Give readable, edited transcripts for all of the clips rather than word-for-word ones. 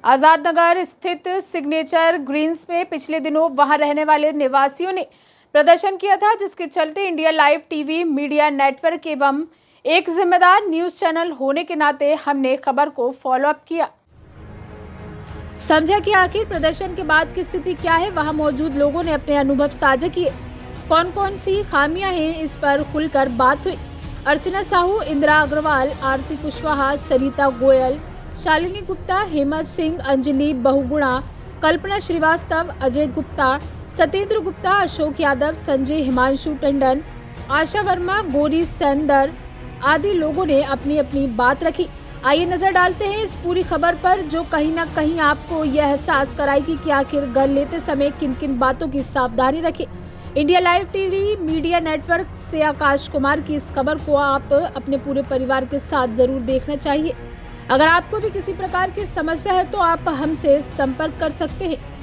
आजाद नगर स्थित signature Green's में पिछले दिनों वहां रहने वाले निवासियों ने प्रदर्शन किया था, जिसके चलते India live TV media network एवं एक जिम्मेदार न्यूज चैनल होने के नाते हमने खबर को फॉलो अप किया, समझा कि आखिर प्रदर्शन के बाद की स्थिति क्या है। वहां मौजूद लोगों ने अपने अनुभव साझा किए। कौन कौन सी खामियां हैं, इस पर खुलकर बात हुई। अर्चना साहू, इंदिरा अग्रवाल, आरती कुशवाहा, सरिता गोयल, शालिनी गुप्ता, हेमंत सिंह, अंजलि बहुगुणा, कल्पना श्रीवास्तव, अजय गुप्ता, सत्येंद्र गुप्ता, अशोक यादव, संजय हिमांशु टंडन, आशा वर्मा, गौरी सेंदर आदि लोगों ने अपनी अपनी बात रखी। आइए नजर डालते हैं इस पूरी खबर पर, जो कहीं ना कहीं आपको यह एहसास कराएगी कि आखिर घर लेते समय किन किन बातों की सावधानी रखें। India live TV media network से आकाश कुमार की इस खबर को आप अपने पूरे परिवार के साथ जरूर देखना चाहिए। अगर आपको भी किसी प्रकार की समस्या है तो आप हमसे संपर्क कर सकते हैं।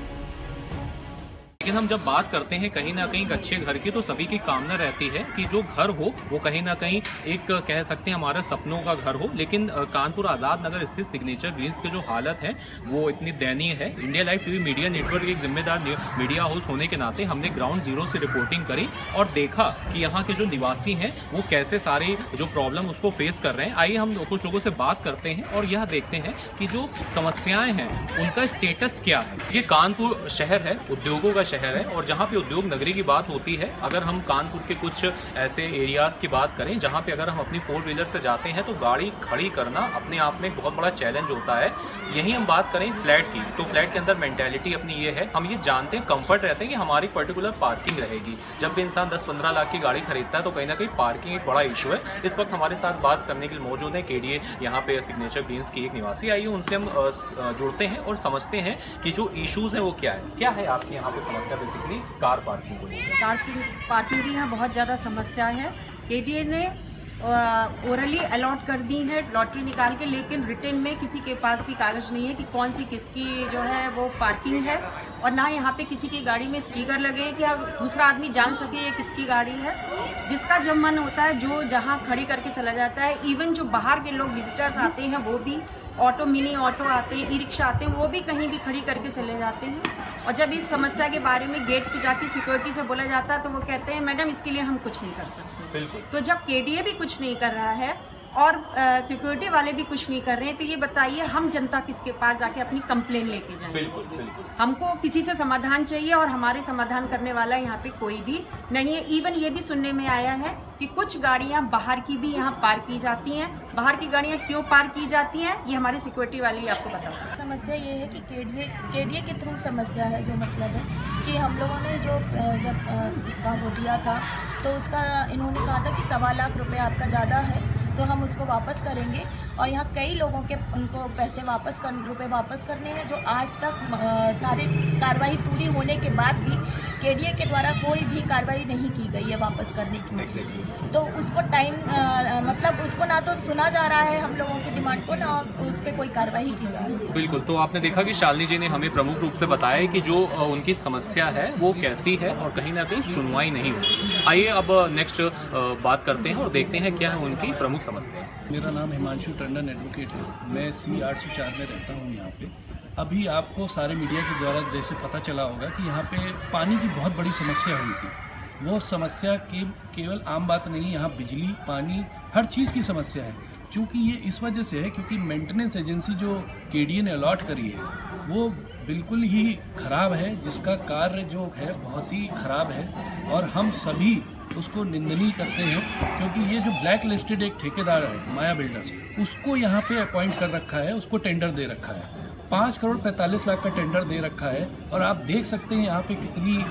लेकिन हम जब बात करते हैं कहीं ना कहीं अच्छे घर की, तो सभी की कामना रहती है कि जो घर हो वो कहीं ना कहीं एक कह सकते हैं हमारे सपनों का घर हो। लेकिन कानपुर आजाद नगर स्थित सिग्नेचर ग्रीन्स की जो हालत है वो इतनी दयनीय है। India live TV media network एक जिम्मेदार मीडिया हाउस होने के नाते हमने ग्राउंड जीरो से रिपोर्टिंग करी और देखा कि यहाँ के जो निवासी हैं वो कैसे सारी जो प्रॉब्लम उसको फेस कर रहे हैं। आइए हम कुछ लोगों से बात करते हैं और यह देखते हैं कि जो समस्याएं हैं उनका स्टेटस क्या है। ये कानपुर शहर है, उद्योगों का शहर है, और जहाँ पे उद्योग नगरी की बात होती है, अगर हम कानपुर के कुछ ऐसे एरियाज की बात करें जहाँ पे अगर हम अपनी 4 व्हीलर से जाते हैं तो गाड़ी खड़ी करना अपने आप में एक बहुत बड़ा चैलेंज होता है। यही हम बात करें फ्लैट की, तो फ्लैट के अंदर मेंटेलिटी अपनी ये है, हम ये जानते हैं, कंफर्ट रहते हैं कि हमारी पर्टिकुलर पार्किंग रहेगी। जब भी इंसान 10-15 लाख की गाड़ी खरीदता है तो कहीं ना कहीं पार्किंग एक बड़ा इशू है। इस वक्त हमारे साथ बात करने के लिए मौजूद है केडीए यहाँ पे सिग्नेचर ग्रीन्स की एक निवासी। आइए उनसे हम जुड़ते हैं और समझते हैं कि जो इशूज हैं वो क्या है आपकी यहाँ पे समस्या। बेसिकली कार पार्किंग को लेकर कार पार्किंग की यहाँ बहुत ज़्यादा समस्या है। केडीए ने ओरली अलॉट कर दी है लॉटरी निकाल के, लेकिन रिटर्न में किसी के पास भी कागज़ नहीं है कि कौन सी किसकी जो है वो पार्किंग है, और ना यहाँ पे किसी की गाड़ी में स्टिकर लगे कि दूसरा आदमी जान सके ये किसकी गाड़ी है। जिसका जब मन होता है जो जहाँ खड़ी करके चला जाता है। इवन जो बाहर के लोग विजिटर्स आते हैं वो भी ऑटो, मिनी ऑटो आते हैं, ई रिक्शा आते हैं, वो भी कहीं भी खड़ी करके चले जाते हैं। और जब इस समस्या के बारे में गेट पे जाके सिक्योरिटी से बोला जाता है तो वो कहते हैं मैडम इसके लिए हम कुछ नहीं कर सकते। तो जब केडीए भी कुछ नहीं कर रहा है और सिक्योरिटी वाले भी कुछ नहीं कर रहे हैं, तो ये बताइए हम जनता किसके पास जाके अपनी कंप्लेन लेके जाएंगे। बिल्कुल। हमको किसी से समाधान चाहिए और हमारे समाधान करने वाला यहाँ पे कोई भी नहीं है। इवन ये भी सुनने में आया है कि कुछ गाड़ियाँ बाहर की भी यहाँ पार्क की जाती हैं। बाहर की गाड़ियाँ क्यों पार्क की जाती हैं ये हमारे सिक्योरिटी वाले ही आपको बता सकते हैं। समस्या ये है कि केडीए के थ्रू समस्या है, जो मतलब है कि हम लोगों ने जो जब इसका वो दिया था तो उसका इन्होंने कहा था कि 1.25 लाख रुपये आपका ज़्यादा है तो हम उसको वापस करेंगे। और यहाँ कई लोगों के उनको पैसे रुपए वापस करने हैं, जो आज तक सारी कार्रवाई पूरी होने के बाद भी केडीए के द्वारा कोई भी कार्रवाई नहीं की गई है वापस करने की। तो उसको टाइम मतलब उसको ना तो सुना जा रहा है हम लोगों की डिमांड को, ना उस पर कोई कार्रवाई की जा रही है। बिल्कुल। तो आपने देखा कि शालिनी जी ने हमें प्रमुख रूप से बताया है कि जो उनकी समस्या है वो कैसी है और कहीं ना कहीं सुनवाई नहीं हुई। आइए अब नेक्स्ट बात करते हैं और देखते हैं क्या है उनकी प्रमुख समस्या। मेरा नाम हिमांशु टंडन एडवोकेट है। मैं C 804 में रहता हूँ यहाँ पे। अभी आपको सारे मीडिया के द्वारा जैसे पता चला होगा कि यहाँ पे पानी की बहुत बड़ी समस्या हुई थी। वो समस्या केवल आम बात नहीं, यहाँ बिजली, पानी, हर चीज़ की समस्या है। चूँकि ये इस वजह से है क्योंकि मेंटेनेंस एजेंसी जो केडीए ने अलॉट करी है वो बिल्कुल ही ख़राब है, जिसका कार्य जो है बहुत ही ख़राब है और हम सभी उसको निंदनीय करते हैं। क्योंकि ये जो ब्लैक लिस्टेड एक ठेकेदार है माया बिल्डर्स, उसको यहाँ पे अपॉइंट कर रखा है, उसको टेंडर दे रखा है, 5 करोड़ 45 लाख का टेंडर दे रखा है। और आप देख सकते हैं यहाँ पे कितनी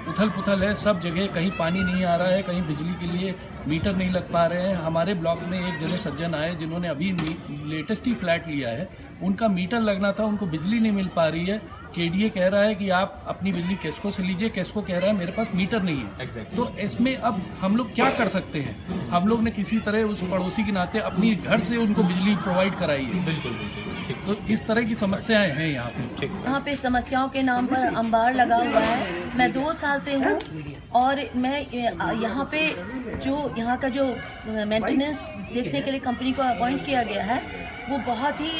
उथल पुथल है सब जगह। कहीं पानी नहीं आ रहा है, कहीं बिजली के लिए मीटर नहीं लग पा रहे हैं। हमारे ब्लॉक में एक जने सज्जन आए जिन्होंने अभी लेटेस्ट ही फ्लैट लिया है, उनका मीटर लगना था, उनको बिजली नहीं मिल पा रही है। केडीए कह रहा है कि आप अपनी बिजली केस्को से लीजिए, केस्को कह रहा है मेरे पास मीटर नहीं है। तो इसमें अब हम लोग क्या कर सकते हैं? हम लोग ने किसी तरह उस पड़ोसी के नाते अपनी घर से उनको बिजली प्रोवाइड कराई है। बिल्कुल। तो इस तरह की समस्याएं हैं यहाँ पे। यहाँ पे समस्याओं के नाम पर अंबार लगा हुआ है। मैं 2 साल से हूँ और मैं यहाँ पे जो यहाँ का जो मेंटेनेंस देखने के लिए कंपनी को अपॉइंट किया गया है वो बहुत ही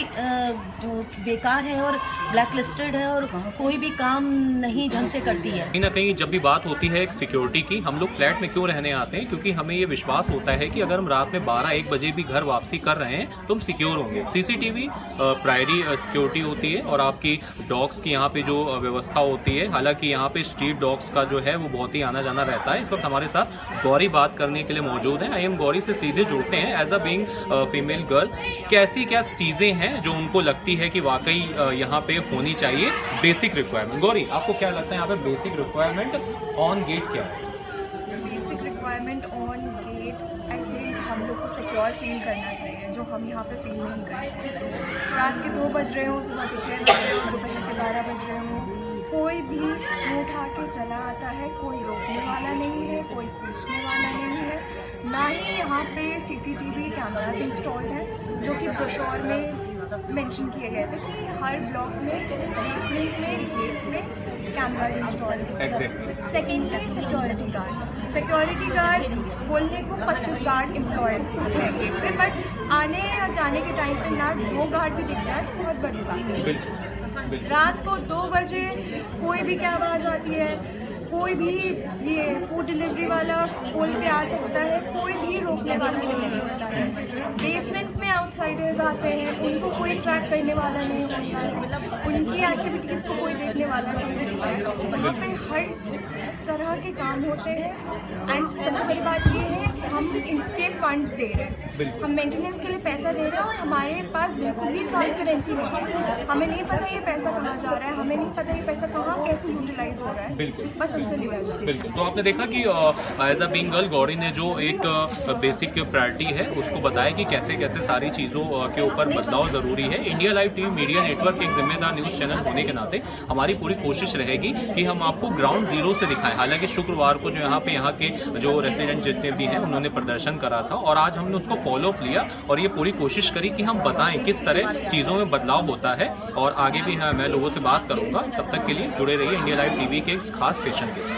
बेकार है और ब्लैक लिस्टेड है और कोई भी काम नहीं ढंग से करती है। कहीं ना कहीं जब भी बात होती है एक सिक्योरिटी की, हम लोग फ्लैट में क्यों रहने आते हैं, क्योंकि हमें ये विश्वास होता है कि अगर हम रात में 12-1 बजे भी घर वापसी कर रहे हैं तो हम सिक्योर होंगे। सीसीटीवी प्रायरी सिक्योरिटी होती है और आपकी डॉग्स की यहाँ पे जो व्यवस्था होती है, हालांकि यहाँ पे स्ट्रीट डॉग्स का जो है वो बहुत ही आना जाना रहता है। इस वक्त हमारे साथ गौरी बात करने के लिए मौजूद है। आई एम गौरी से सीधे जुड़ते हैं। As a being female girl, कैसी क्या चीजें हैं जो उनको लगती है कि वाकई यहाँ पे होनी चाहिए बेसिक रिक्वायरमेंट? गौरी, आपको क्या लगता है यहाँ पे बेसिक रिक्वायरमेंट ऑन गेट क्या है? बेसिक रिक्वायरमेंट ऑन गेट, आई थिंक हम लोग को सिक्योर फील करना चाहिए, जो हम यहाँ पे फील नहीं करते। रात के 2 बज रहे हो, सुबह के 6 बज रहे हो, दोपहर के 12 बज रहे हो, कोई भी मुँह उठा के चला आता है, कोई रोकने वाला नहीं है, कोई पूछने वाला नहीं है। ना ही यहाँ पे सीसीटीवी कैमराज इंस्टॉल्ड है, जो कि ब्रोशर में मेंशन किए गए थे कि हर ब्लॉक में बेसमेंट में गेट में कैमराज इंस्टॉल्ड है। सेकेंडली सिक्योरिटी गार्ड्स बोलने को 25 गार्ड एम्प्लॉयज हैं गेट पे, बट आने या जाने के टाइम पे ना 2 गार्ड भी दिख जाए तो बहुत बड़ी बात है। रात को 2 बजे कोई भी क्या आवाज़ आती है, कोई भी ये फूड डिलीवरी वाला खोल के आ सकता है, कोई भी रोकने वाला नहीं होता है। बेसमेंट में आउटसाइडर्स आते हैं, उनको कोई ट्रैक करने वाला नहीं होता है, उनकी एक्टिविटीज़ को कोई देखने वाला नहीं होता है। वहाँ पे हर तरह के काम होते हैं। एंड सबसे बड़ी बात ये है कि हम इनके फंड्स दे रहे हैं, हम मेंटेनेंस के लिए पैसा दे रहे हैं और हमारे पास बिल्कुल भी ट्रांसपेरेंसी नहीं है। हमें नहीं पता ये पैसा कहाँ जा रहा है, हमें नहीं पता ये पैसा कहाँ कैसे यूटिलाइज हो रहा है, बिल्कुल बस हमसे लिया जा रहा है। बिल्कुल। तो आपने देखा कि as a being girl Gauri ने जो एक बेसिक प्रायोरिटी है उसको बताया कि कैसे कैसे सारी चीज़ों के ऊपर बदलाव ज़रूरी है। India live TV media network एक जिम्मेदार न्यूज़ चैनल होने के नाते हमारी पूरी कोशिश रहेगी कि हम आपको ग्राउंड जीरो से दिखाएं। हालांकि शुक्रवार को जो यहाँ के जो रेसिडेंट जितने भी हैं उन्होंने प्रदर्शन करा था और आज हमने उसको फॉलो अप लिया और ये पूरी कोशिश करी कि हम बताएं किस तरह चीज़ों में बदलाव होता है। और आगे भी मैं लोगों से बात करूंगा। तब तक के लिए जुड़े रहिए इंडिया लाइव टीवी के इस खास स्टेशन के साथ।